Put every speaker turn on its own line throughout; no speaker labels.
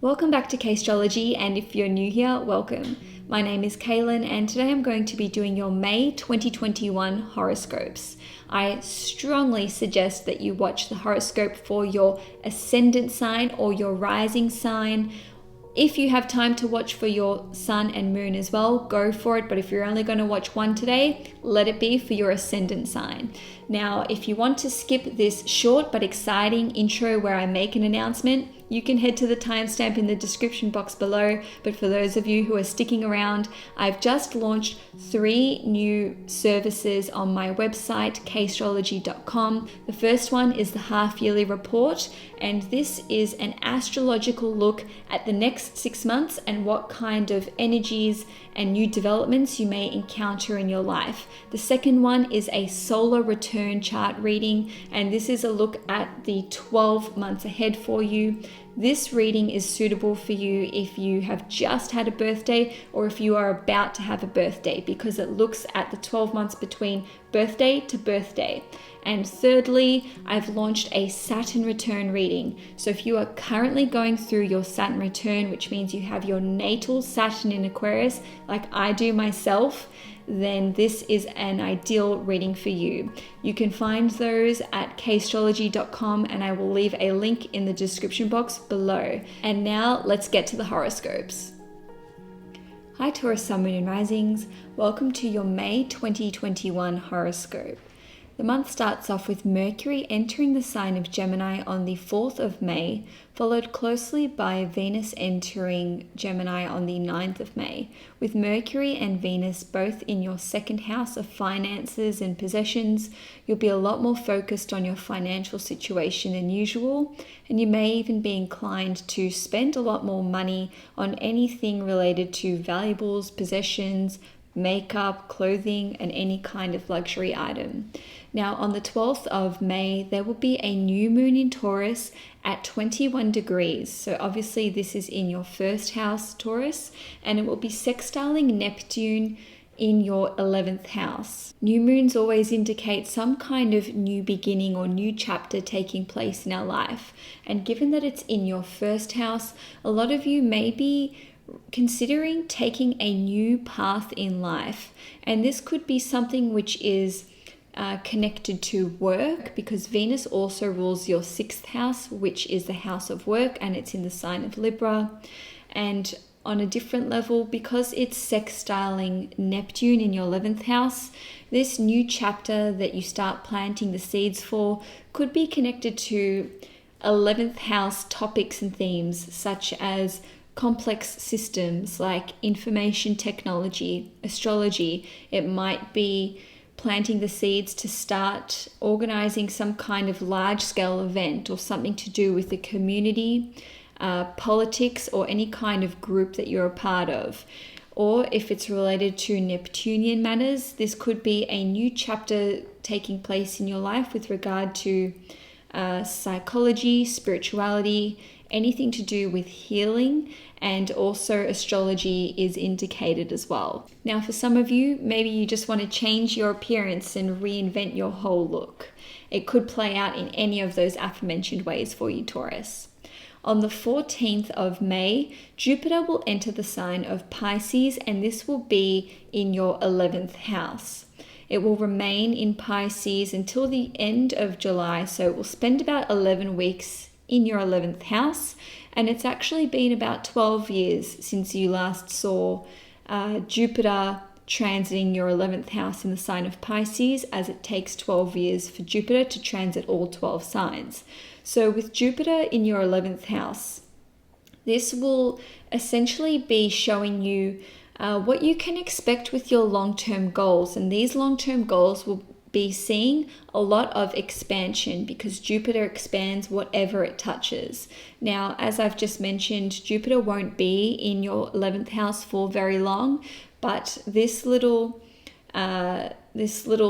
Welcome back to Astrology, and if you're new here, welcome. My name is Kaylin, and today I'm going to be doing your May 2021 horoscopes. I strongly suggest that you watch the horoscope for your ascendant sign or your rising sign. If you have time to watch for your sun and moon as well, go for it. But if you're only going to watch one today, let it be for your ascendant sign. Now, if you want to skip this short but exciting intro where I make an announcement, you can head to the timestamp in the description box below. But for those of you who are sticking around, I've just launched 3 new services on my website, kastrology.com. The first one is the half-yearly report, and this is an astrological look at the next 6 months and what kind of energies and new developments you may encounter in your life. The second one is a solar return chart reading, and this is a look at the 12 months ahead for you. This reading is suitable for you if you have just had a birthday or if you are about to have a birthday, because it looks at the 12 months between birthday to birthday. And thirdly, I've launched a Saturn return reading. So if you are currently going through your Saturn return, which means you have your natal Saturn in Aquarius, like I do myself, then this is an ideal reading for you. You can find those at kastrology.com, and I will leave a link in the description box below. And now let's get to the horoscopes. Hi Taurus Sun, Moon and Risings. Welcome to your May 2021 horoscope. The month starts off with Mercury entering the sign of Gemini on the 4th of May, followed closely by Venus entering Gemini on the 9th of May. With Mercury and Venus both in your second house of finances and possessions, you'll be a lot more focused on your financial situation than usual, and you may even be inclined to spend a lot more money on anything related to valuables, possessions, makeup, clothing, and any kind of luxury item. Now, on the 12th of May, there will be a new moon in Taurus at 21 degrees. So obviously this is in your first house, Taurus, and it will be sextiling Neptune in your 11th house. New moons always indicate some kind of new beginning or new chapter taking place in our life. And given that it's in your first house, a lot of you may be considering taking a new path in life. And this could be something which is connected to work, because Venus also rules your 6th house, which is the house of work, and it's in the sign of Libra. And on a different level, because it's sextiling Neptune in your 11th house, this new chapter that you start planting the seeds for could be connected to 11th house topics and themes, such as complex systems like information technology, astrology. It might be planting the seeds to start organizing some kind of large-scale event or something to do with the community, politics, or any kind of group that you're a part of. Or if it's related to Neptunian matters, this could be a new chapter taking place in your life with regard to psychology, spirituality, anything to do with healing, and also astrology is indicated as well. Now, for some of you, maybe you just want to change your appearance and reinvent your whole look. It could play out in any of those aforementioned ways for you, Taurus. On the 14th of May, Jupiter will enter the sign of Pisces, and this will be in your 11th house. It will remain in Pisces until the end of July, so it will spend about 11 weeks in your 11th house, and it's actually been about 12 years since you last saw Jupiter transiting your 11th house in the sign of Pisces, as it takes 12 years for Jupiter to transit all 12 signs. So with Jupiter in your 11th house, this will essentially be showing you what you can expect with your long-term goals, and these long-term goals will be seeing a lot of expansion, because Jupiter expands whatever it touches. Now, as I've just mentioned, Jupiter won't be in your 11th house for very long, but this little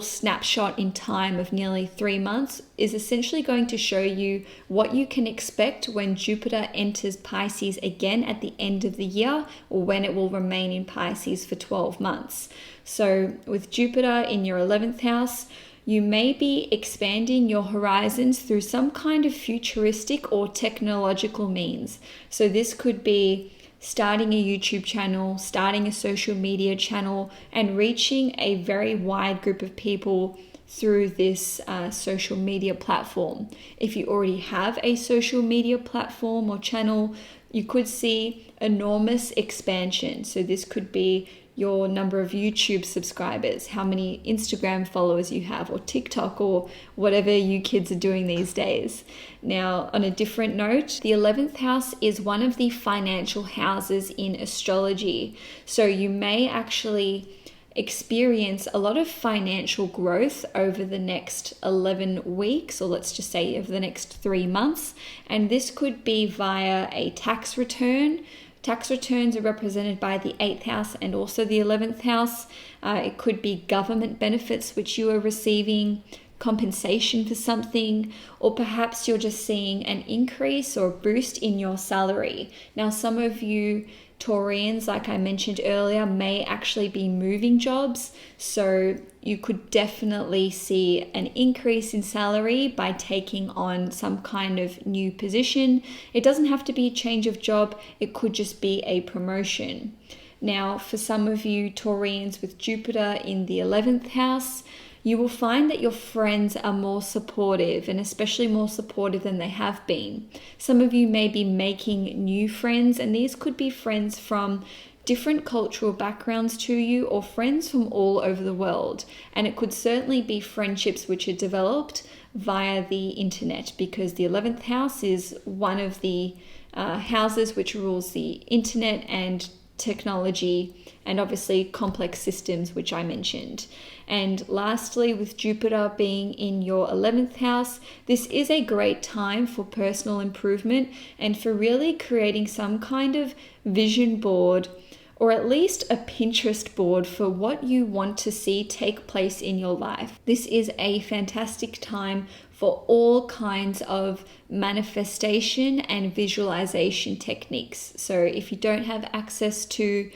snapshot in time of nearly 3 months is essentially going to show you what you can expect when Jupiter enters Pisces again at the end of the year, or when it will remain in Pisces for 12 months. So with Jupiter in your 11th house, you may be expanding your horizons through some kind of futuristic or technological means. So this could be starting a YouTube channel, starting a social media channel, and reaching a very wide group of people through this social media platform. If you already have a social media platform or channel, you could see enormous expansion. So this could be your number of YouTube subscribers, how many Instagram followers you have, or TikTok, or whatever you kids are doing these days. Now, on a different note, the 11th house is one of the financial houses in astrology. So you may actually experience a lot of financial growth over the next 11 weeks, or let's just say over the next 3 months. And this could be via a tax return. Tax returns are represented by the 8th house and also the 11th house. It could be government benefits which you are receiving, compensation for something, or perhaps you're just seeing an increase or boost in your salary. Now, some of you Taureans, like I mentioned earlier, may actually be moving jobs. So you could definitely see an increase in salary by taking on some kind of new position. It doesn't have to be a change of job. It could just be a promotion. Now, for some of you Taureans with Jupiter in the 11th house, you will find that your friends are more supportive, and especially more supportive than they have been. Some of you may be making new friends, and these could be friends from different cultural backgrounds to you, or friends from all over the world. And it could certainly be friendships which are developed via the internet, because the 11th house is one of the houses which rules the internet and technology, and obviously complex systems, which I mentioned. And lastly, with Jupiter being in your 11th house, this is a great time for personal improvement and for really creating some kind of vision board, or at least a Pinterest board for what you want to see take place in your life. This is a fantastic time for all kinds of manifestation and visualization techniques. So if you don't have access to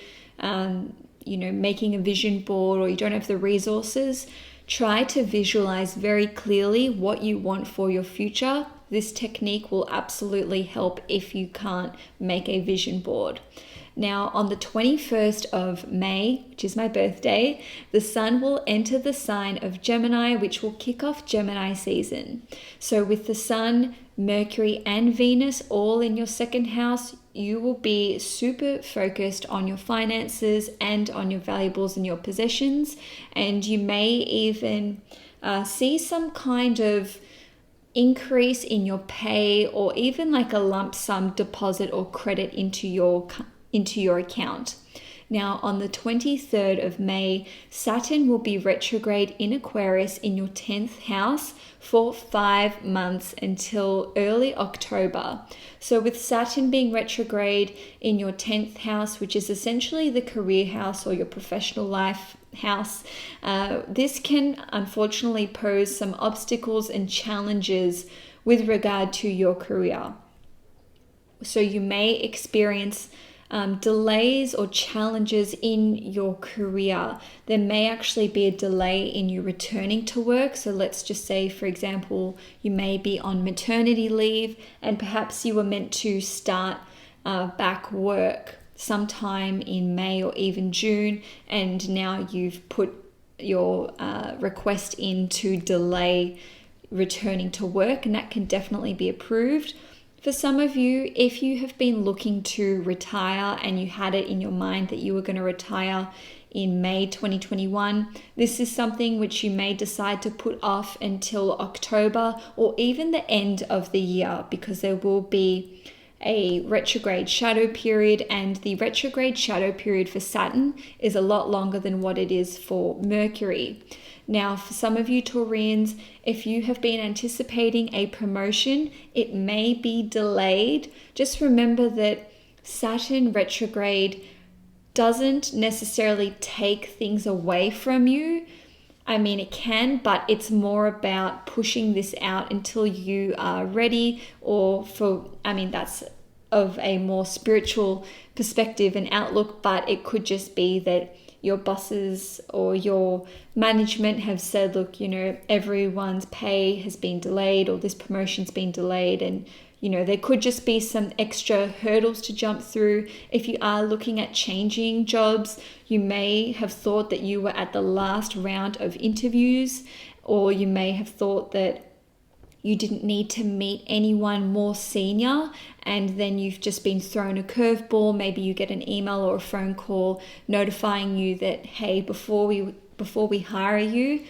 making a vision board, or you don't have the resources, try to visualize very clearly what you want for your future. This technique will absolutely help if you can't make a vision board. Now, on the 21st of May, which is my birthday, the sun will enter the sign of Gemini, which will kick off Gemini season. So with the sun, Mercury, and Venus all in your second house, you will be super focused on your finances and on your valuables and your possessions. And you may even see some kind of increase in your pay, or even like a lump sum deposit or credit into your account. Now, on the 23rd of May, Saturn will be retrograde in Aquarius in your 10th house for 5 months until early October. So with Saturn being retrograde in your 10th house, which is essentially the career house or your professional life house, this can unfortunately pose some obstacles and challenges with regard to your career. So you may experience delays or challenges in your career. There may actually be a delay in you returning to work. So let's just say, for example, you may be on maternity leave, and perhaps you were meant to start back work sometime in May or even June, and now you've put your request in to delay returning to work, and that can definitely be approved. For some of you, if you have been looking to retire and you had it in your mind that you were going to retire in May 2021, this is something which you may decide to put off until October or even the end of the year, because there will be a retrograde shadow period, and the retrograde shadow period for Saturn is a lot longer than what it is for Mercury. Now, for some of you Taurians, if you have been anticipating a promotion, it may be delayed. Just remember that Saturn retrograde doesn't necessarily take things away from you. I mean, it can, but it's more about pushing this out until you are ready, that's of a more spiritual perspective and outlook, but it could just be that your bosses or your management have said, look, everyone's pay has been delayed, or this promotion's been delayed, and there could just be some extra hurdles to jump through. If you are looking at changing jobs, you may have thought that you were at the last round of interviews, or you may have thought that you didn't need to meet anyone more senior, and then you've just been thrown a curveball. Maybe you get an email or a phone call notifying you that, hey, before we hire you,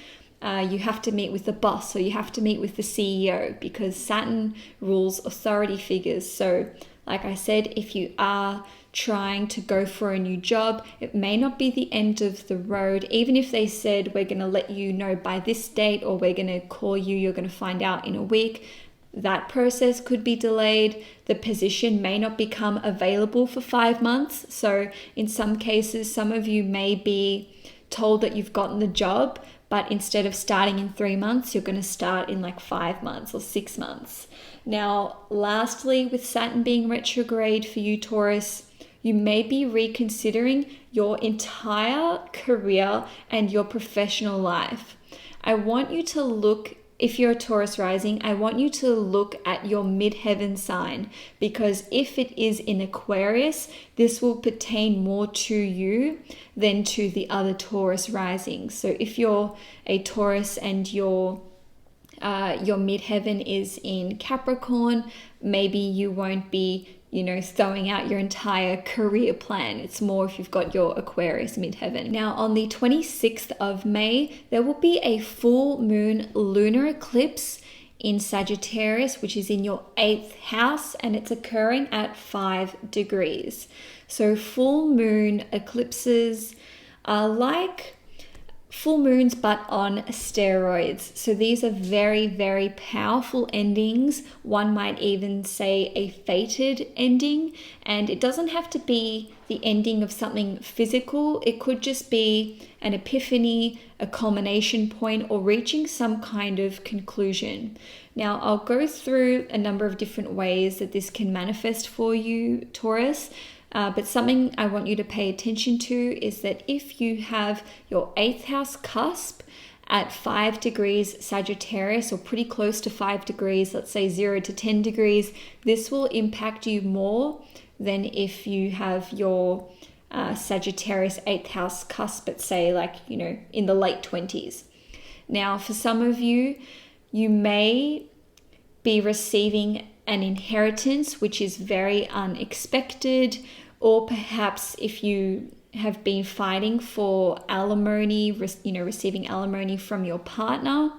you have to meet with the boss, or you have to meet with the CEO, because Saturn rules authority figures. So like I said, if you are trying to go for a new job, it may not be the end of the road. Even if they said, we're going to let you know by this date, or we're going to call you, you're going to find out in a week, that process could be delayed. The position may not become available for 5 months. So in some cases, some of you may be told that you've gotten the job, but instead of starting in 3 months, you're going to start in like 5 months or 6 months. Now, lastly, with Saturn being retrograde for you, Taurus, you may be reconsidering your entire career and your professional life. I want you to look, if you're a Taurus rising, I want you to look at your midheaven sign, because if it is in Aquarius, this will pertain more to you than to the other Taurus risings. So if you're a Taurus and your midheaven is in Capricorn, maybe you won't be throwing out your entire career plan. It's more if you've got your Aquarius midheaven. Now, on the 26th of May, there will be a full moon lunar eclipse in Sagittarius, which is in your 8th house, and it's occurring at 5 degrees. So full moon eclipses are like full moons, but on steroids. So these are very, very powerful endings. One might even say a fated ending. And it doesn't have to be the ending of something physical. It could just be an epiphany, a culmination point, or reaching some kind of conclusion. Now, I'll go through a number of different ways that this can manifest for you, Taurus. But something I want you to pay attention to is that if you have your 8th house cusp at 5 degrees Sagittarius, or pretty close to 5 degrees, let's say 0 to 10 degrees, this will impact you more than if you have your Sagittarius 8th house cusp at, say, in the late 20s. Now, for some of you, you may be receiving an inheritance which is very unexpected, or perhaps if you have been fighting for alimony, receiving alimony from your partner,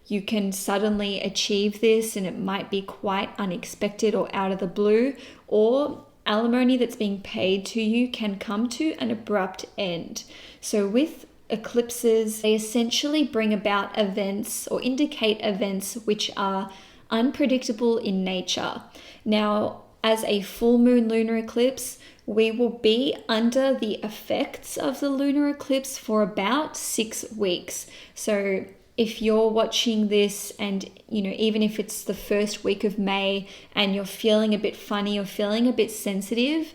you can suddenly achieve this, and it might be quite unexpected or out of the blue, or alimony that's being paid to you can come to an abrupt end. So with eclipses, they essentially bring about events or indicate events which are unpredictable in nature. Now, as a full moon lunar eclipse, we will be under the effects of the lunar eclipse for about 6 weeks. So if you're watching this and, even if it's the first week of May and you're feeling a bit funny or feeling a bit sensitive,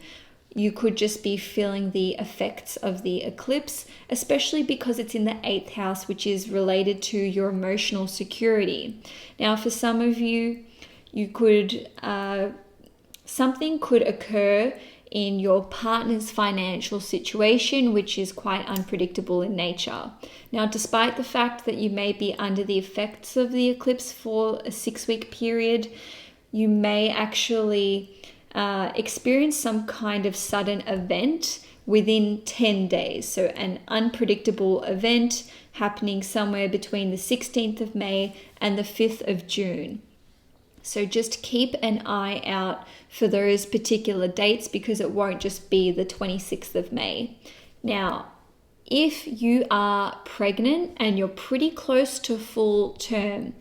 you could just be feeling the effects of the eclipse, especially because it's in the 8th house, which is related to your emotional security. Now, for some of you, something could occur in your partner's financial situation, which is quite unpredictable in nature. Now, despite the fact that you may be under the effects of the eclipse for a 6-week period, you may actually experience some kind of sudden event within 10 days. So an unpredictable event happening somewhere between the 16th of May and the 5th of June. So just keep an eye out for those particular dates, because it won't just be the 26th of May. Now, if you are pregnant and you're pretty close to full term,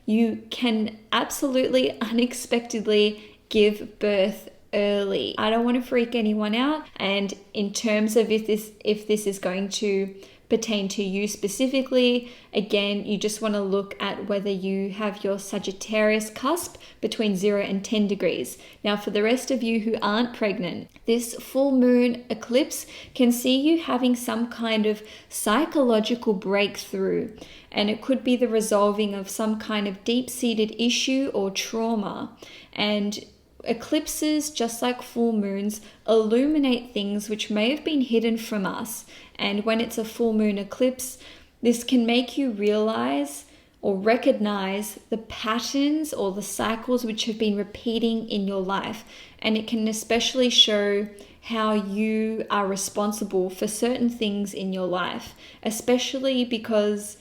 you can absolutely unexpectedly give birth early. I don't want to freak anyone out. And in terms of if this is going to pertain to you specifically. Again, you just want to look at whether you have your Sagittarius cusp between 0 and 10 degrees. Now, for the rest of you who aren't pregnant, this full moon eclipse can see you having some kind of psychological breakthrough, and it could be the resolving of some kind of deep-seated issue or trauma. And eclipses, just like full moons, illuminate things which may have been hidden from us. And when it's a full moon eclipse, this can make you realize or recognize the patterns or the cycles which have been repeating in your life. And it can especially show how you are responsible for certain things in your life, especially because,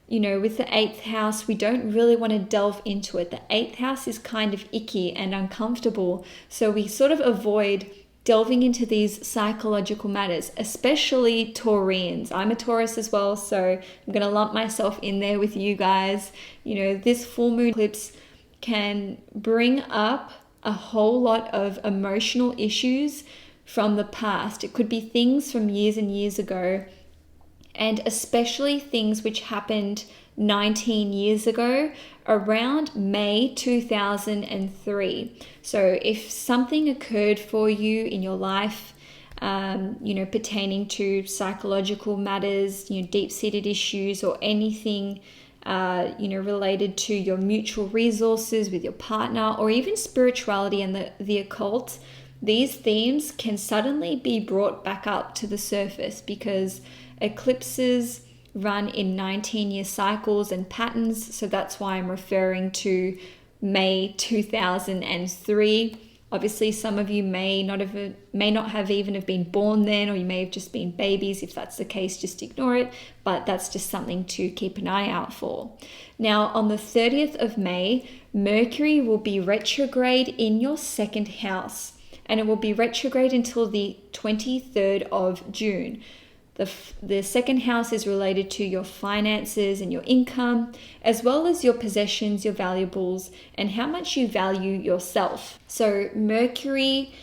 you know, with the 8th house, we don't really want to delve into it. The 8th house is kind of icky and uncomfortable. So we sort of avoid delving into these psychological matters, especially Taureans. I'm a Taurus as well, so I'm going to lump myself in there with you guys. You know, this full moon eclipse can bring up a whole lot of emotional issues from the past. It could be things from years and years ago, and especially things which happened 19 years ago around May 2003. So if something occurred for you in your life, you know, pertaining to psychological matters, you know, deep-seated issues, or anything, you know, related to your mutual resources with your partner, or even spirituality and the occult, these themes can suddenly be brought back up to the surface because eclipses run in 19-year cycles and patterns. So that's why I'm referring to May 2003. Obviously, some of you may not have even have been born then, or you may have just been babies. If that's the case, just ignore it. But that's just something to keep an eye out for. Now, on the 30th of May, Mercury will be retrograde in your 2nd house, and it will be retrograde until the 23rd of June. The 2nd house is related to your finances and your income, as well as your possessions, your valuables, and how much you value yourself. So Mercury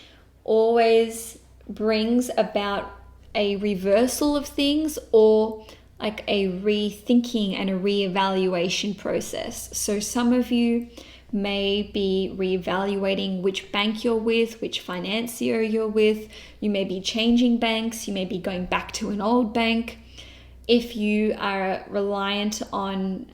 always brings about a reversal of things, or like a rethinking and a reevaluation process. So some of you may be reevaluating which bank you're with, which financier you're with. You may be changing banks. You may be going back to an old bank. If you are reliant on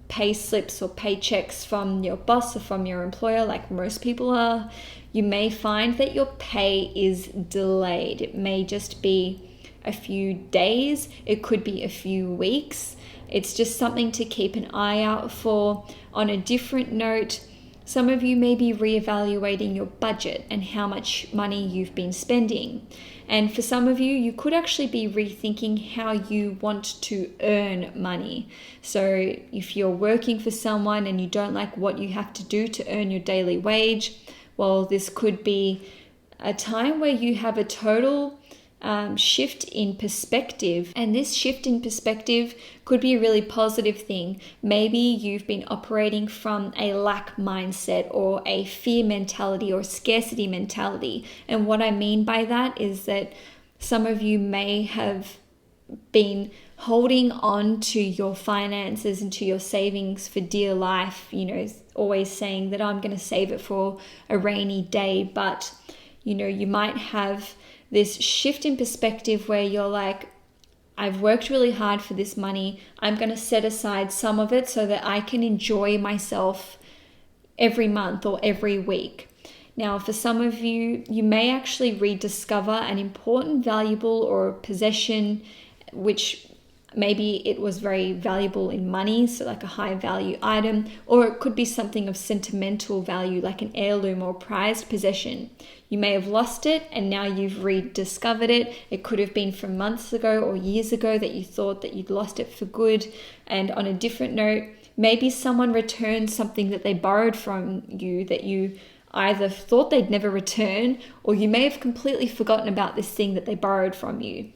pay slips or paychecks from your boss or from your employer, like most people are, you may find that your pay is delayed. It may just be a few days. It could be a few weeks. It's just something to keep an eye out for. On a different note, some of you may be reevaluating your budget and how much money you've been spending. And for some of you, you could actually be rethinking how you want to earn money. So if you're working for someone and you don't like what you have to do to earn your daily wage, well, this could be a time where you have a total shift in perspective, and this shift in perspective could be a really positive thing. Maybe you've been operating from a lack mindset or a fear mentality or scarcity mentality, and what I mean by that is that some of you may have been holding on to your finances and to your savings for dear life, you know, always saying that I'm going to save it for a rainy day. But you know, you might have this shift in perspective where you're like, I've worked really hard for this money. I'm going to set aside some of it so that I can enjoy myself every month or every week. Now, for some of you, you may actually rediscover an important, valuable or possession, which maybe it was very valuable in money, so like a high value item, or it could be something of sentimental value, like an heirloom or prized possession. You may have lost it and now you've rediscovered it. It could have been from months ago or years ago that you thought that you'd lost it for good. And on a different note, maybe someone returned something that they borrowed from you that you either thought they'd never return, or you may have completely forgotten about this thing that they borrowed from you.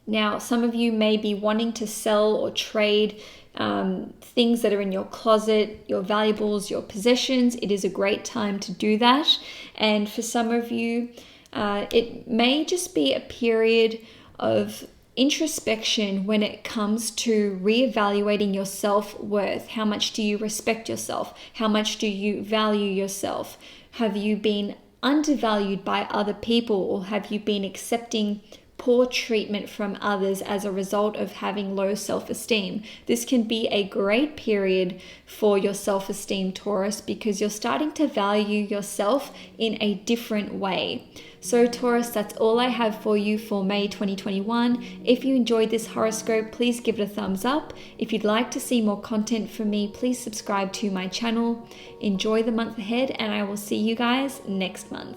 Now, some of you may be wanting to sell or trade things that are in your closet, your valuables, your possessions. It is a great time to do that. And for some of you, it may just be a period of introspection when it comes to reevaluating your self-worth. How much do you respect yourself? How much do you value yourself? Have you been undervalued by other people, or have you been accepting poor treatment from others as a result of having low self-esteem? This can be a great period for your self-esteem, Taurus, because you're starting to value yourself in a different way. So Taurus, that's all I have for you for May 2021. If you enjoyed this horoscope, please give it a thumbs up. If you'd like to see more content from me, please subscribe to my channel. Enjoy the month ahead, and I will see you guys next month.